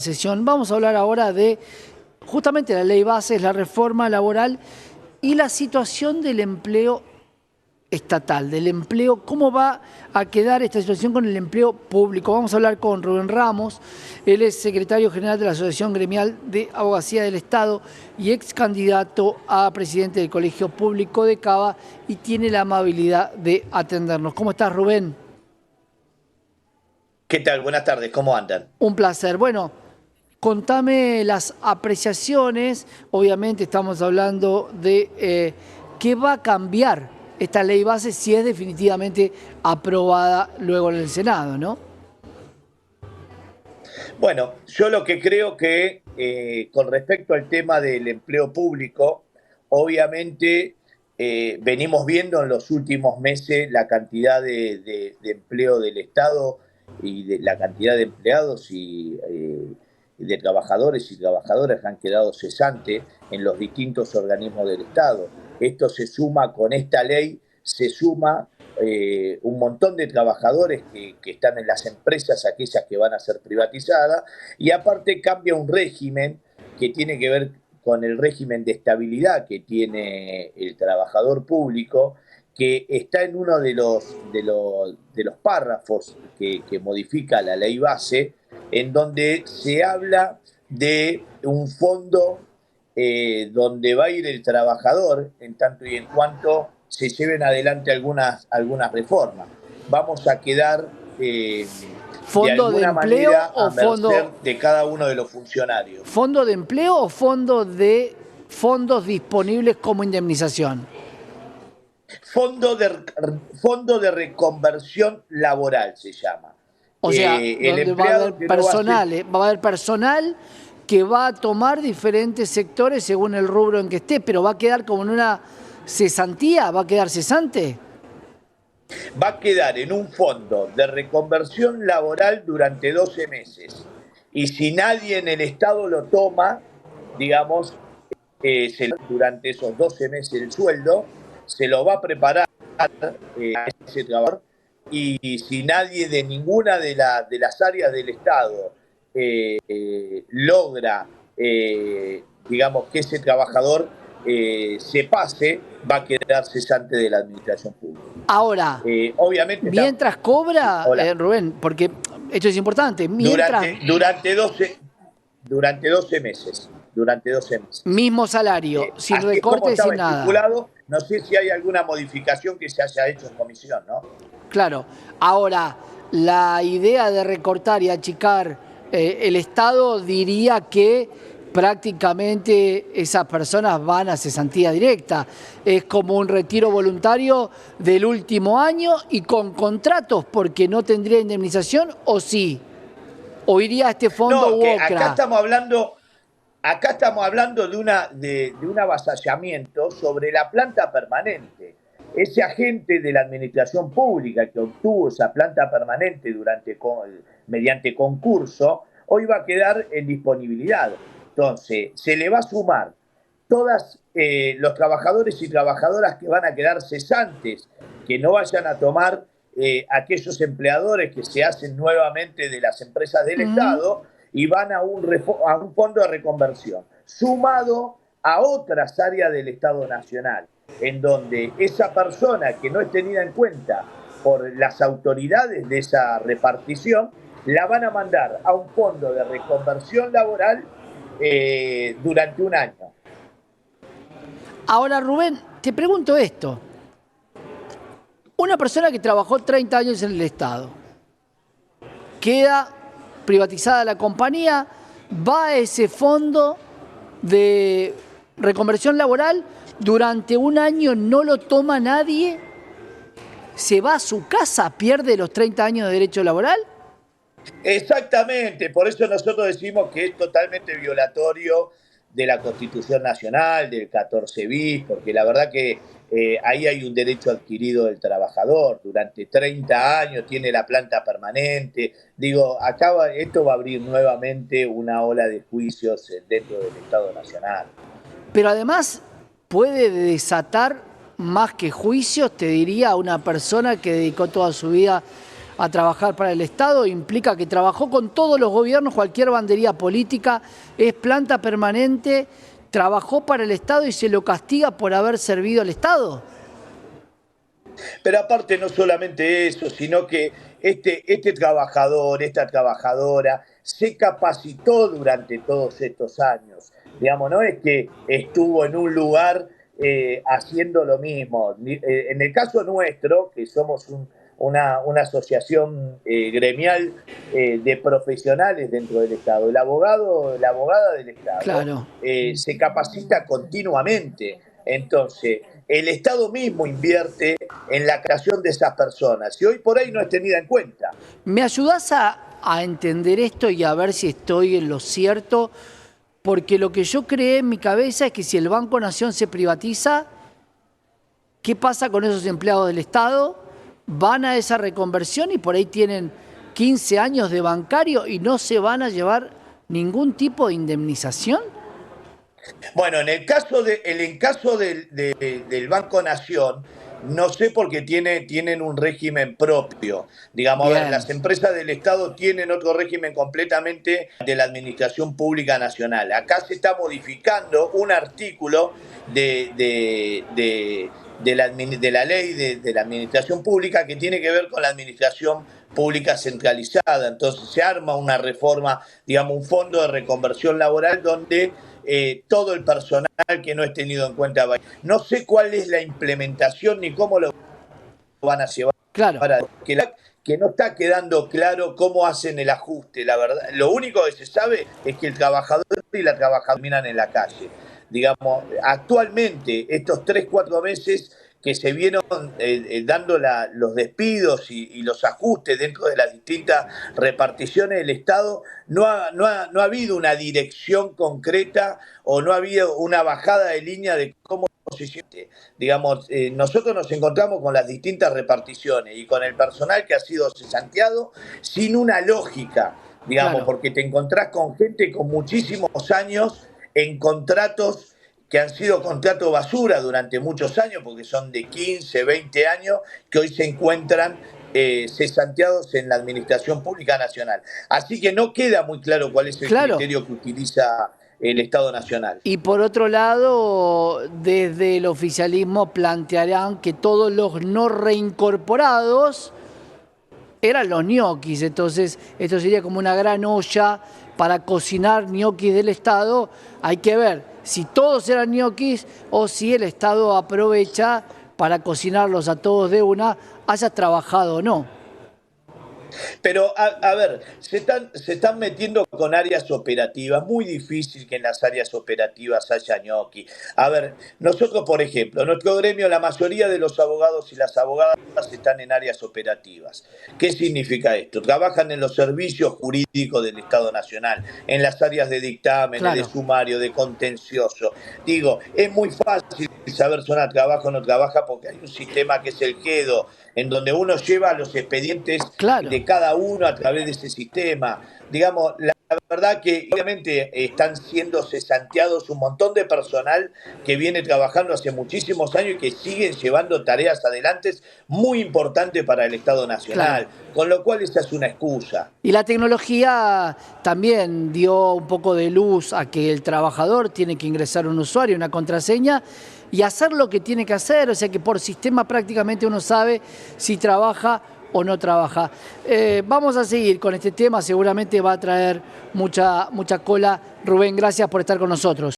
Sesión. Vamos a hablar ahora de justamente la ley bases, la reforma laboral y la situación del empleo estatal, del empleo, cómo va a quedar esta situación con el empleo público. Vamos a hablar con Rubén Ramos, él es secretario general de la Asociación Gremial de Abogacía del Estado y ex candidato a presidente del Colegio Público de Cava y tiene la amabilidad de atendernos. ¿Cómo estás, Rubén? ¿Qué tal? Buenas tardes, ¿cómo andan? Un placer. Bueno, contame las apreciaciones, obviamente estamos hablando de qué va a cambiar esta ley base si es definitivamente aprobada luego en el Senado, ¿no? Bueno, yo lo que creo que con respecto al tema del empleo público, obviamente venimos viendo en los últimos meses la cantidad de empleo del Estado y de la cantidad de empleados y de trabajadores y trabajadoras que han quedado cesantes en los distintos organismos del Estado. Esto se suma con esta ley, se suma un montón de trabajadores que están en las empresas, aquellas que van a ser privatizadas, y aparte cambia un régimen que tiene que ver con el régimen de estabilidad que tiene el trabajador público, que está en uno de los párrafos que modifica la ley base, en donde se habla de un fondo donde va a ir el trabajador en tanto y en cuanto se lleven adelante algunas reformas. Vamos a quedar de ¿Fondo de alguna empleo manera o a merced de cada uno de los funcionarios. fondo de empleo o fondo de fondos disponibles como indemnización? Fondo de, fondo de reconversión laboral se llama. O sea, El donde va a empleado haber que no va a ser... personal, va a haber personal que va a tomar diferentes sectores según el rubro en que esté, pero va a quedar como en una cesantía, va a quedar cesante. va a quedar en un fondo de reconversión laboral durante 12 meses. Y si nadie en el Estado lo toma, digamos, durante esos 12 meses el sueldo, se lo va a preparar a ese trabajador, y si nadie de ninguna de las áreas del Estado logra, digamos, que ese trabajador se pase, va a quedar cesante de la administración pública. Ahora, Obviamente está... mientras cobra, Hola. Rubén, porque esto es importante, mientras Durante 12 meses. Durante 12 meses. mismo salario, sin Así es como recorte, estaba sin nada. estipulado. No sé si hay alguna modificación que se haya hecho en comisión, ¿no? Claro, ahora, la idea de recortar y achicar el Estado diría que prácticamente esas personas van a cesantía directa. Es como un retiro voluntario del último año y con contratos porque no tendría indemnización, o sí, o iría a este fondo No, que UOCRA. acá estamos hablando de un avasallamiento sobre la planta permanente. Ese agente de la administración pública que obtuvo esa planta permanente mediante concurso, hoy va a quedar en disponibilidad. Entonces, se le va a sumar todos los trabajadores y trabajadoras que van a quedar cesantes, que no vayan a tomar aquellos empleadores que se hacen nuevamente de las empresas del Estado, y van a un fondo de reconversión, sumado a otras áreas del Estado Nacional, en donde esa persona que no es tenida en cuenta por las autoridades de esa repartición, la van a mandar a un fondo de reconversión laboral durante un año. Ahora, Rubén, te pregunto esto. Una persona que trabajó 30 años en el Estado, queda privatizada la compañía, va a ese fondo de reconversión laboral, durante un año no lo toma nadie, se va a su casa, pierde los 30 años de derecho laboral. Exactamente, por eso nosotros decimos que es totalmente violatorio de la Constitución Nacional, del 14 bis, porque la verdad que ahí hay un derecho adquirido del trabajador. Durante 30 años tiene la planta permanente. Digo, esto va a abrir nuevamente una ola de juicios dentro del Estado Nacional. Pero además puede desatar más que juicios, te diría, a una persona que dedicó toda su vida a trabajar para el Estado, implica que trabajó con todos los gobiernos, cualquier bandería política, es planta permanente, trabajó para el Estado y se lo castiga por haber servido al Estado. Pero aparte no solamente eso, sino que este trabajador, esta trabajadora, se capacitó durante todos estos años. Digamos, no es que estuvo en un lugar haciendo lo mismo. En el caso nuestro, que somos una asociación gremial de profesionales dentro del Estado, el abogado, la abogada del Estado, Claro. se capacita continuamente. Entonces, el Estado mismo invierte en la creación de esas personas y hoy por ahí no es tenida en cuenta. ¿Me ayudás a entender esto y a ver si estoy en lo cierto? Porque lo que yo creé en mi cabeza es que si el Banco Nación se privatiza, ¿qué pasa con esos empleados del Estado? Van a esa reconversión y por ahí tienen 15 años de bancario y no se van a llevar ningún tipo de indemnización. Bueno, en el caso, del Banco Nación, no sé porque tienen un régimen propio. Digamos, a ver, Bien, las empresas del Estado tienen otro régimen completamente de la Administración Pública Nacional. Acá se está modificando un artículo de la ley de la Administración Pública que tiene que ver con la Administración Pública centralizada. Entonces se arma una reforma, digamos, un fondo de reconversión laboral donde todo el personal que no es tenido en cuenta. No sé cuál es la implementación ni cómo lo van a llevar. claro, Que no está quedando claro cómo hacen el ajuste, la verdad. Lo único que se sabe es que el trabajador y la trabajadora terminan en la calle. Digamos, actualmente, estos 3, 4 meses que se vieron dando los despidos y los ajustes dentro de las distintas reparticiones del Estado, no ha habido una dirección concreta o no ha habido una bajada de línea de cómo se siente. Digamos, nosotros nos encontramos con las distintas reparticiones y con el personal que ha sido cesanteado sin una lógica, digamos, claro. porque te encontrás con gente con muchísimos años en contratos que han sido contratos basura durante muchos años, porque son de 15, 20 años, que hoy se encuentran cesanteados en la Administración Pública Nacional. Así que no queda muy claro cuál es el Claro. criterio que utiliza el Estado Nacional. Y por otro lado, desde el oficialismo plantearán que todos los no reincorporados eran los ñoquis. Entonces, esto sería como una gran olla para cocinar ñoquis del Estado. Hay que ver si todos eran ñoquis o si el Estado aprovecha para cocinarlos a todos de una, hayas trabajado o no. Pero, a ver, se están metiendo con áreas operativas. Muy difícil que en las áreas operativas haya ñoqui. A ver, nosotros, por ejemplo, nuestro gremio, la mayoría de los abogados y las abogadas están en áreas operativas. ¿Qué significa esto? Trabajan en los servicios jurídicos del Estado Nacional, en las áreas de dictámenes, de Claro, sumario, de contencioso. Digo, es muy fácil saber si una trabaja o no trabaja porque hay un sistema que es el GEDO, en donde uno lleva los expedientes claro. de cada uno a través de ese sistema. Digamos, la verdad que obviamente están siendo cesanteados un montón de personal que viene trabajando hace muchísimos años y que siguen llevando tareas adelante muy importantes para el Estado Claro. Nacional, con lo cual esa es una excusa. Y la tecnología también dio un poco de luz a que el trabajador tiene que ingresar un usuario, una contraseña y hacer lo que tiene que hacer. O sea que por sistema prácticamente uno sabe si trabaja o no trabaja. Vamos a seguir con este tema, seguramente va a traer mucha cola. Rubén, gracias por estar con nosotros.